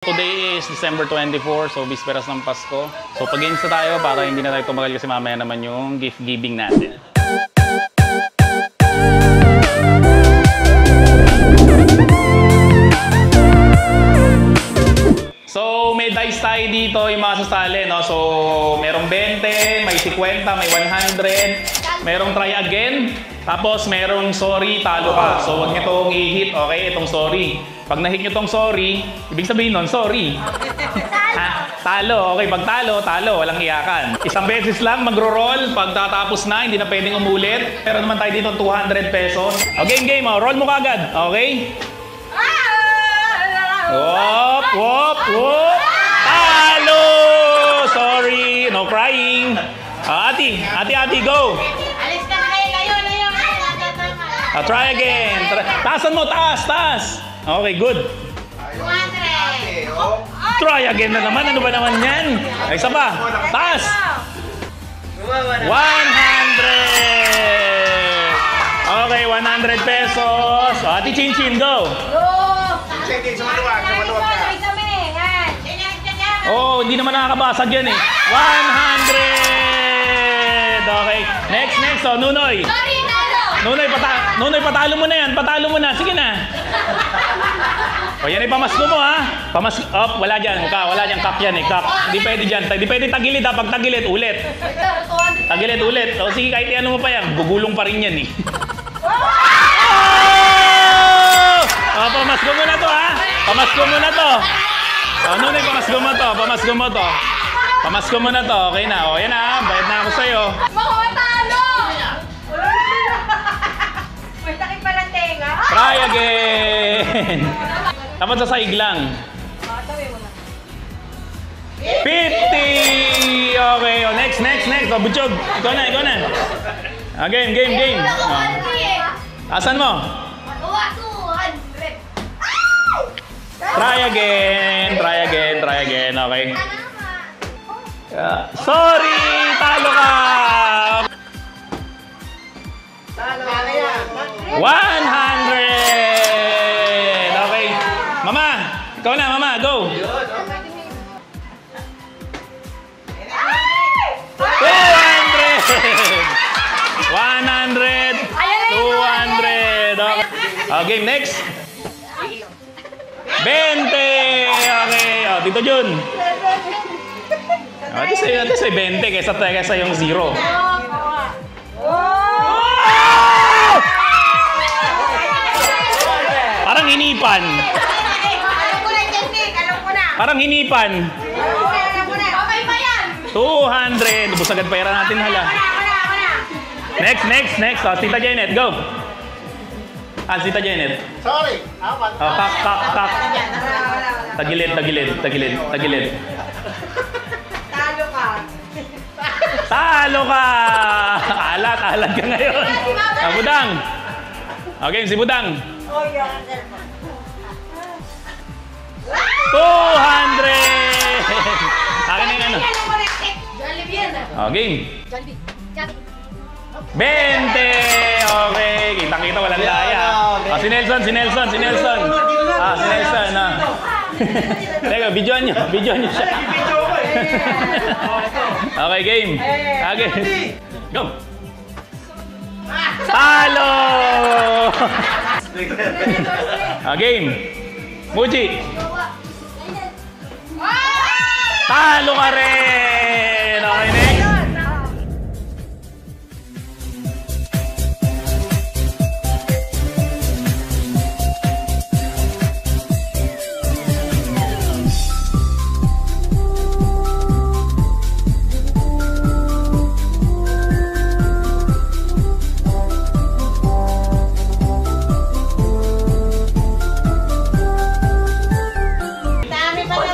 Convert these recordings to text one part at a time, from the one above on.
Today is December 24, so bisperas ng Pasko. So pag-games na tayo para hindi na tayo tumagal kasi mamaya naman yung gift giving natin. So may dice tayo dito yung mga sasali, no? So merong 20, may 50, may 100, merong try again, tapos merong sorry, talo ka. So huwag nyo itong i-hit, okay? Itong sorry. Pag na-hit nyo tong sorry, ibig sabihin nun, sorry. Talo. Okay, pag talo, talo. Walang iyakan. Isang beses lang magro-roll. Pag tatapos na, hindi na pwedeng umulit. Pero naman tayo dito 200 pesos. Okay, game. Roll mo kagad. Okay? Wop, wop, wop. Talo! Sorry. No crying. Ati, go. Alis ka na ngayon. Try again. Taasan mo, taas. Okay, good. 200. Try again na naman. Ano ba naman yan? Ay, isa pa. Taas. 100. Okay, 100 pesos. Ati Chin, go. Sa maluwag ka. Oh, hindi naman nakakabasag yan eh. 100. Okay. Next. Oh, Nunoy. Sorry, talo. Nunoy, patalo mo na yan. Patalo mo na. Sige na. O, yan ay pamasko mo, ha? Wala dyan. Wala dyan. Kak yan eh. Kak. Hindi pwede dyan. Hindi pwede tagilid, ha? Pag tagilid, ulit. Tagilid, ulit. O, sige, kahit ano mo pa yan. Gugulong pa rin yan, eh. Oh! Pamasko mo na to, ha? Pamasko mo na to. O, Nunoy, pamasko mo to. Pamasko mo na to. Okay na. O, yan ha. Bayad na ako sa'yo. Talo! May sakit pa ng tenga. Try again. Dapat sa saig lang. 50! Okay, oh, next. Oh, Butchog, ikaw na. Game. Asan mo? 200. Try again. Okay. Sorry! Talo ka! 100! Okay. Mama! Ikaw na, Mama. Go! 200! Okay. Game next. 20! Okay. Oh, Tito Jun. Ito sa'yo 20 kaysa yung 0. Parang hinipan. Parang hinipan. Okay pa yan. 200. Ubus agad pera natin, hala. Next. Oh, Tita Janet, go. Tita Janet. Sorry. Kak. Tagilid. Talo ka. Alat ka ngayon. Budang. Okay, si Budang. 200! Akin na yung ano. Game. 20! Okay, kitang-kita walang daya. Si Nelson. Si Nelson. Teka, videoan nyo siya. Okay, game. Okay. Go! Talo! Game. Muji. Talo ka rin! Okay, next.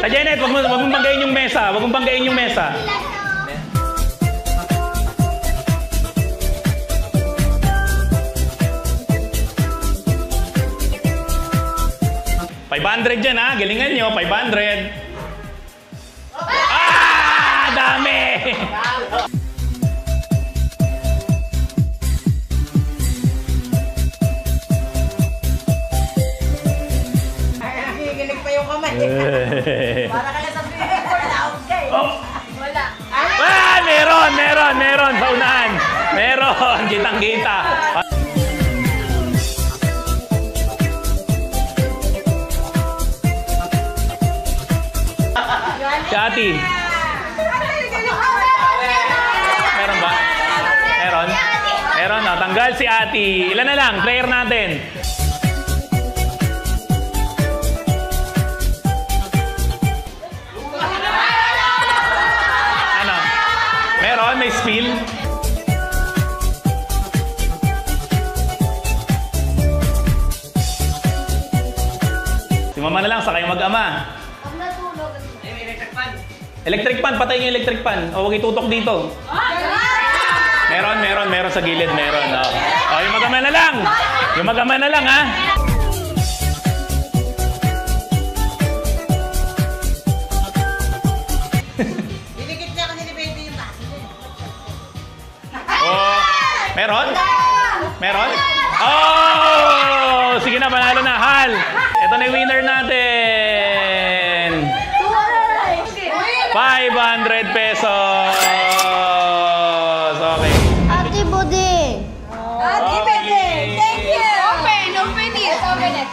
Janet, wag mong banggain yung mesa. $500 dyan, ha? Galingan nyo, 500. Dami! Nakikinig pa yung kamay. Para ka na sa swimming pool na out ka eh. Oh! Wala. Ah, meron sa unahan. Meron, kitang-kita. Si Ate. Meron ba? Meron? Meron, no? Tanggal si Ate. Ilan na lang? Player natin. Ano? Meron? May spill? Si mama na lang, sa kayo mag-ama. Pag natulog. Electric pan, patay niyo yung electric pan. O, huwag itutok dito. Meron sa gilid, meron. O, yung mag-ama na lang. Yung mag-ama na lang, ha? Dinikit niya kasi ni baby yung baso. Oh, meron? Meron? Oh! Sige na, panalo na. Hal! Ito na yung winner natin. 500 pesos. Okay. Ate Buding. Ate Bede. Thank you. Open it. Open it.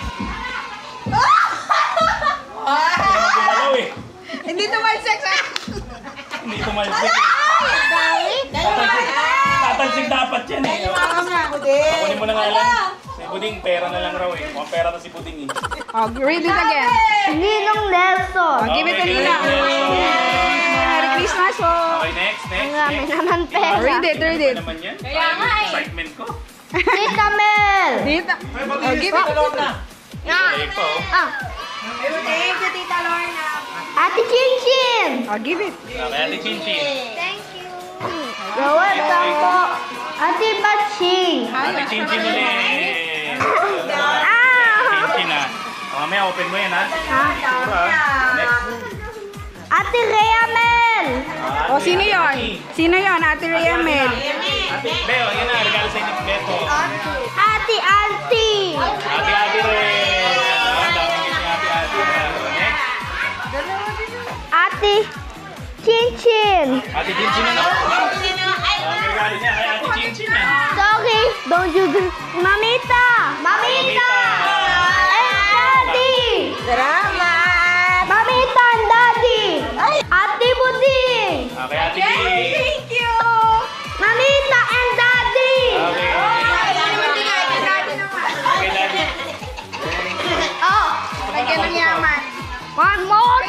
Gumalaw eh. Hindi tumalsik ha. Hindi tumalsik eh. Tatalsik dapat yan eh. Kunin mo na nga lang. Si Buding, pera na lang raw eh. Mukhang pera na si Buding eh. Oh, read it again. Ninong Nelson. Give it to Okay, Nina. Nelson. Merry Christmas po. Okay, next. Ang dami naman pera. Read it. Ano naman yan? Kaya nga eh. Excitement ko. Tita Mel. Dito. Oh, give it. Okay po. Ah, Thank you, Tita Lorna. Ate Chinchin. Oh, give it. Okay, Ate Chinchin. Thank you. Welcome po. Ate Batching. Ate Chinchin ulit. Ah. Chinchin ah. Mamaya open mo yan ha. Sure ah. Next. Ate Rhea Mel. Oh, sino yon? Sino yon? Ate Rhea Mel. Ate Beo, yan na. Regalo sa inyo. Beto. Ate Auntie. Ate rin. Ang dami ni Ate. Next. Ate Chinchin. Ate Chinchin na naman. Ang regalo niya kay Ate Chinchin ah. Sorry, don't you do... Mamita. Mamita. And Daddy. Salamat! Mamita and Daddy. Ate Buding. Okay, Ate G. Thank you. Mamita and Daddy. Okay. Okay, Daddy. Oh, Lagyan ng yaman. one more.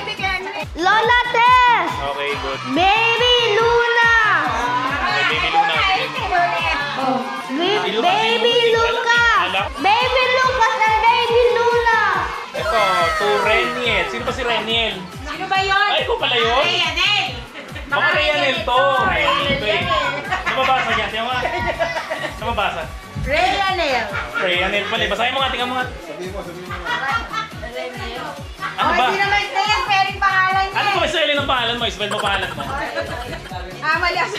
Lola Tess. Okay, good. Baby Luna. Okay, baby Luna. Baby Lucas. Baby Lucas and Baby Luna. Ito, to Reniel. Sino ba si Reniel? Sino ba yun? Ay, ko pala yun. Baka Reniel to. Reniel to eh. Nababasa niya. Tingnan mo nga. Nababasa. Rhea Reniel pala eh. Basahin mo nga. Tingnan mo nga. Ano ba? Hindi naman na yan. Pwedeng pangalan niya. Ano ba spelling ng pangalan mo? Spell mo pangalan mo. Mali ako.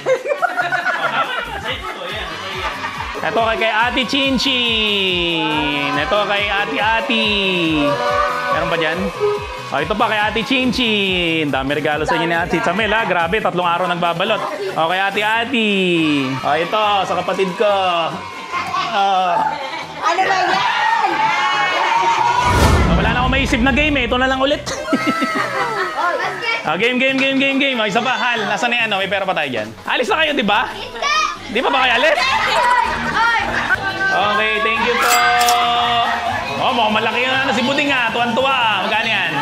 Ito kay Ate Chinchin. Ito kay Ate Ati. Meron ba dyan? Oh, ito pa kay Ate Chinchin. Dami regalo sa inyo ni Ate Samel ha. Grabe, 3 araw nagbabalot. O kay Ate Ati. O ito, sa kapatid ko. Ano ba yan? Wala na akong maisip na game eh. Ito na lang ulit. Game. O, isa pa. Hal, nasa na yan? May pera pa tayo dyan. Alis na kayo, di ba? Di ba kayo alis? Okay, thank you po. Oh, mukhang malaki yung si Buding ha. Tuwan-tuwa. Magkano yan?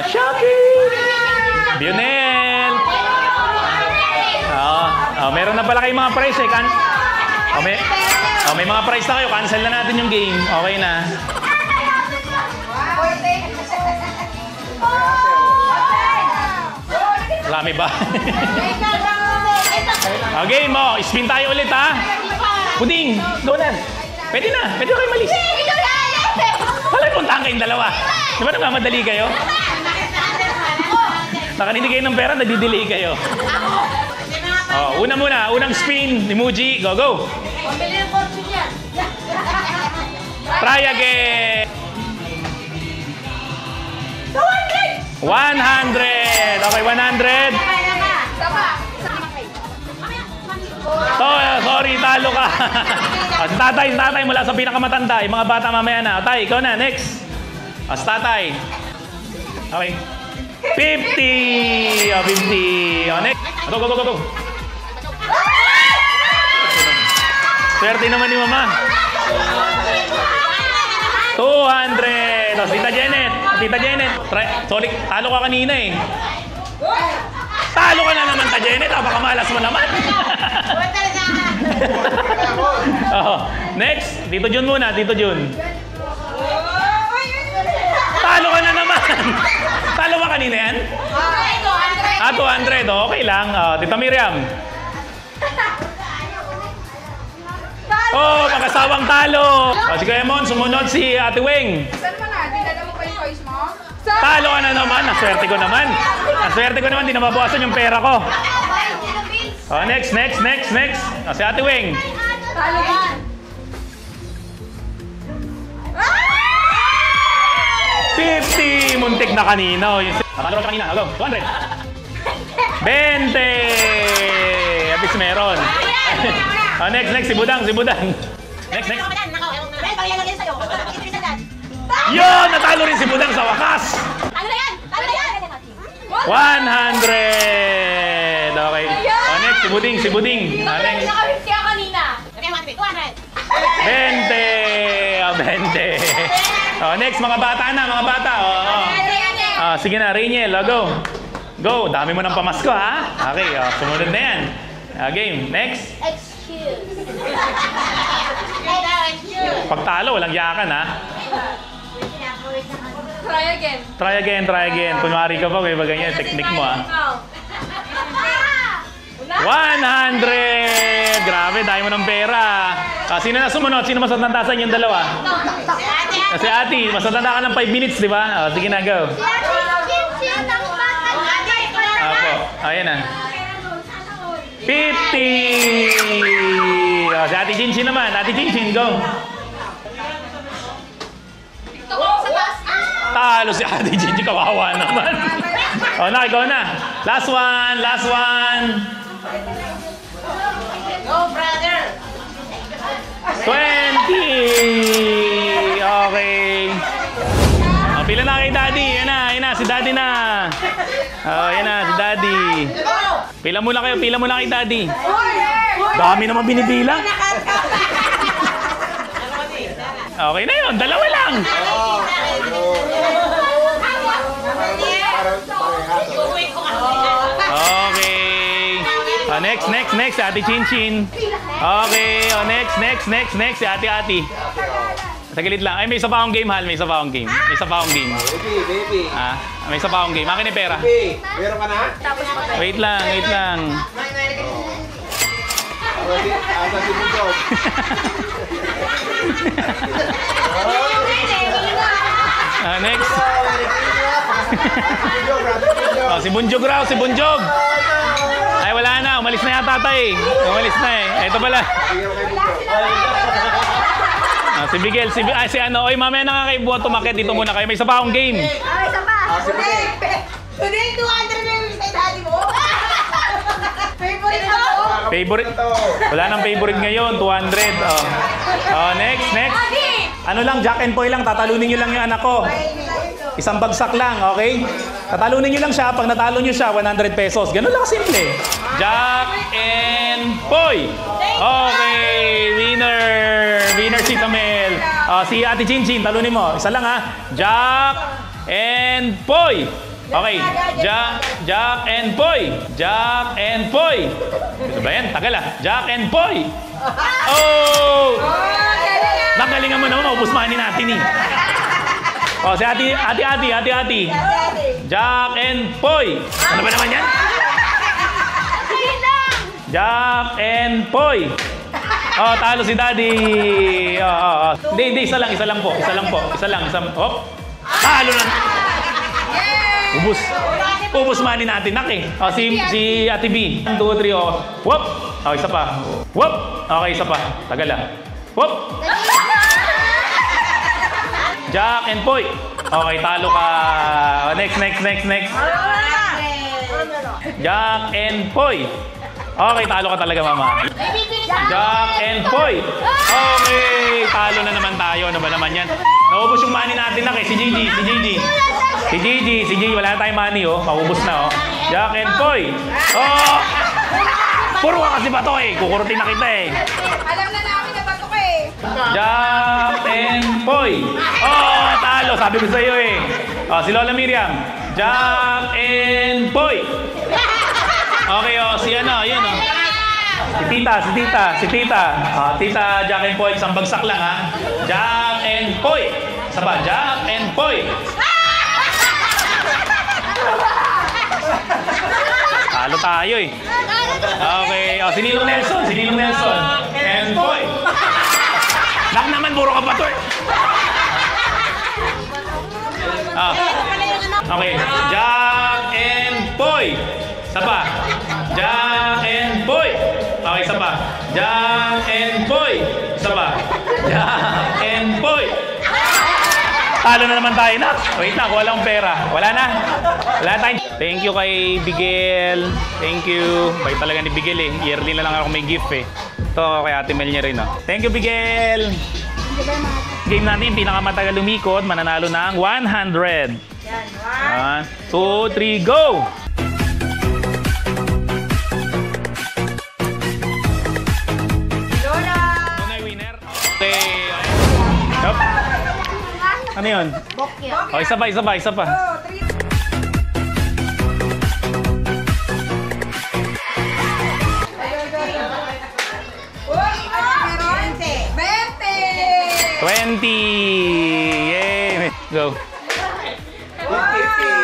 Shopee! Bionel! Meron na pala kayong mga price eh. May mga price na kayo. Cancel na natin yung game. Okay na. Marami ba? Okay mo. Spin tayo ulit ha. Buding, Donald. Pwede na kayo malis. Wala puntahan kayong dalawa. Di ba nagmamadali kayo? Nakaninig kayo ng pera, nadidelay kayo. Una muna, unang spin ni Muji. Go. Try again. 100. Okay, 100. Sorry, talo ka. Si tatay mula sa pinakamatanda. Yung mga bata mamaya na. Tay, ikaw na, next. Si tatay. Okay. 50. 50. Next. Go. Swerte naman ni mama. 200. Tita Janet. Sorry, talo ka kanina eh. Talo ka na naman, Tita Janet. Baka malas mo naman. Next, Tito Jun muna, Tito Jun. Talo ka na naman. Talo ka kanina yan? 200. Okay lang. Tita Miriam. Pag-asawang talo. Si Kuya Mon, sumunod si Ate Weng. Saan mo na? Dinala mo pa yung choice mo? Talo ka na naman. Naswerte ko naman. Di na mabawasan yung pera ko. Next. Si Ate Weng. Talo ka. 50. Muntik na kanina. Natalo ka kanina. Go. 200. 20. At least meron. Next. Si Budang. Next. Yun! Natalo rin si Budang sa wakas. 100. Okay. Next, si Buding. Next. 20. Next, mga bata na, mga bata. Sige na, Rainiel. Go. Dami mo ng pamasko, ha? Okay, sumunod na yan. Game. Next. Pag talo, walang yakan, ha? Try again. Try again. Kunwari ka pa, may ganyan. Technique mo, ha? 100! Grabe, dahil mo ng pera. Sino na sumunod? Sino mas natanda sa inyong dalawa? Si Ate, mas natanda ka ng 5 minutes, di ba? Sige na, go. Apo, ayan na. 50! Si Ate Jinshin naman. Ate Jinshin, go. Talo si Ate Jinshin, kawawa naman. Ikaw na. Last one. Go, brother! 20! Okay. Pila na kay Daddy. Yan na. Si Daddy na. Yan na, si Daddy. Pila muna kay Daddy. Dami naman binibilang. Okay na yun. Dalawa lang. Okay. Next. Ate Chinchin. Okay. Next. Si Ate. Saglit lang. Ay, may isa pa akong game, Hal. May isa pa akong game. Baby. May isa pa akong game. Akin yung pera. Baby, meron ka na? Wait lang. Asa si Bujog. Next. Si Bunjog. Ay, wala na. Umalis na yata tayo. Umalis na eh. Ito pala. Si Miguel, si ano. Oy, mamaya na nga kayo buwan tumakit. Dito muna kayo. May isa pa akong game. Isa pa. Today, 200 na yung sa daddy mo. Favorite mo? Favorite? Wala nang favorite ngayon. 200. Next. Ano lang, Jack and Poy lang. Tatalunin nyo lang yung anak ko. Isang bagsak lang, okay? Tatalunin nyo lang siya. Pag natalo nyo siya, 100 pesos. Ganun lang simple. Jack and Poy. Okay, winner si Tamel. Si Ate Chinchin, talunin mo. Isa lang ha. Jack and Poy. Okay, Jack and Poy. Ito ba yan? Tagal ah. Jack and Poy. Oh! Nagalingan mo naman, maubos money natin eh. Si Ate. Jack and Poy. Ano ba naman yan? Jack and Poy. Talo si Daddy. Hindi, isa lang po. Talo na. Ubus money natin, naki. Si Ate B. 1, 2, 3, Whoop. Isa pa. Whoop. Okay, isa pa. Tagal ah. Whoop. Jack and Poy. Okay, talo ka. Next. Jack and Poy. Okay, talo ka talaga, mama. Jack and Poy. Okay, talo na naman tayo. Ano ba naman yan? Naubos yung money natin na kay si Gigi. Wala na tayong money, oh. Maubos na, oh. Jack and Poy. Oh! Puro ka kasi bato, eh. Kukurutin na kita, eh. Alam na namin na bato ka eh. Jack and Poy. Oh, talo. Sabi ko sa iyo, eh. Oh, si Lola Miriam. Jack and Poy. Okay, oh, si ano, yun, oh. Si tita. Tita Jack and Poy, isang bagsak lang, ha. Jack and Poy. Saba, Jack and Poy. Talo tayo, eh. Okay, oh, si Ninong Nelson. And Poy. Nak naman, puro ka pa to, eh. Okay, Jack and Poy. Saba. Jack and Poy. Okay, saba. Jack and Poy. Saba. Jack and Poy. Talo na naman tayo, nak. Wait lang, wala akong pera. Wala na tayo. Thank you kay Bigel. Thank you. Bait talaga ni Bigel, eh. Yearly na lang ako may gift, eh. Ito kay Ate Mel niya rin, oh. Thank you, Bigel. Game natin, pinakamatagal lumikot, mananalo ng 100. 1, 2, 3, go! Okay. Yup. Ano yun? Oh, isa pa. $20. Yay! Go. 70.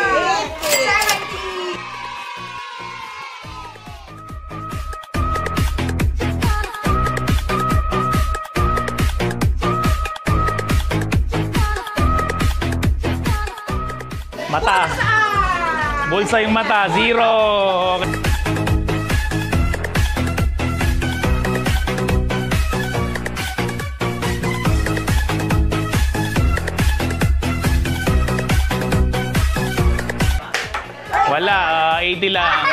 Mata. Bulsa yung mata. 0. Wala. 80 lang.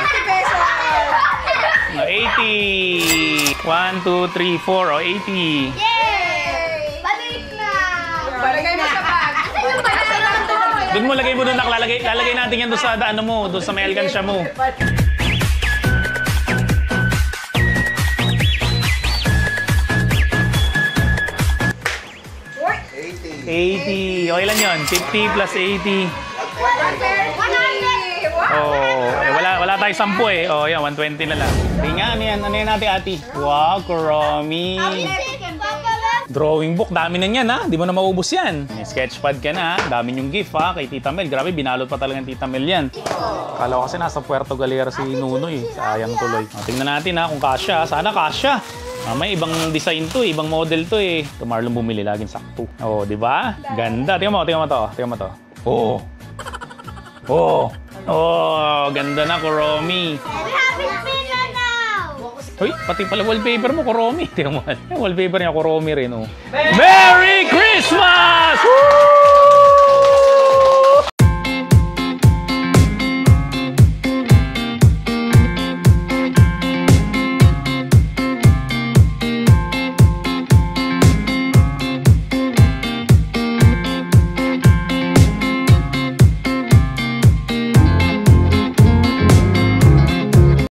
80. 1, 2, 3, 4. O, 80. Yay! Balik na! Balagay mo sa bag. Doon mo, lagay mo doon. Lalagay natin yan doon sa ano mo. Doon sa may alkansya mo. 80. Okay lang yun. 50 plus 80. 100! Oh, wala tayong 10 eh. Oh, yan, 120 na lang. Tingnan, ano yan natin, ate? Wow, Kuromi. Drawing book, dami na yan, ha? Di mo na maubos yan. May sketchpad ka na, ha? Dami yung gift, ha? Kay Tita Mel. Grabe, binalot pa talaga ng Tita Mel yan. Kala ko kasi nasa Puerto Galera si Nunoy. Sayang tuloy. Tingnan natin, ha? Kung kasya. Sana kasya. May ibang design to, ibang model to, eh. Ito, Marlon bumili, laging sakto. Oh, di ba? Ganda. Tingnan mo to. Oh. Oh, ganda na, Kuromi. We have a spinner now! Uy, pati pala wallpaper mo, Kuromi. Tingnan mo, yung wallpaper niya, Kuromi rin, oh. Merry Christmas! Woo!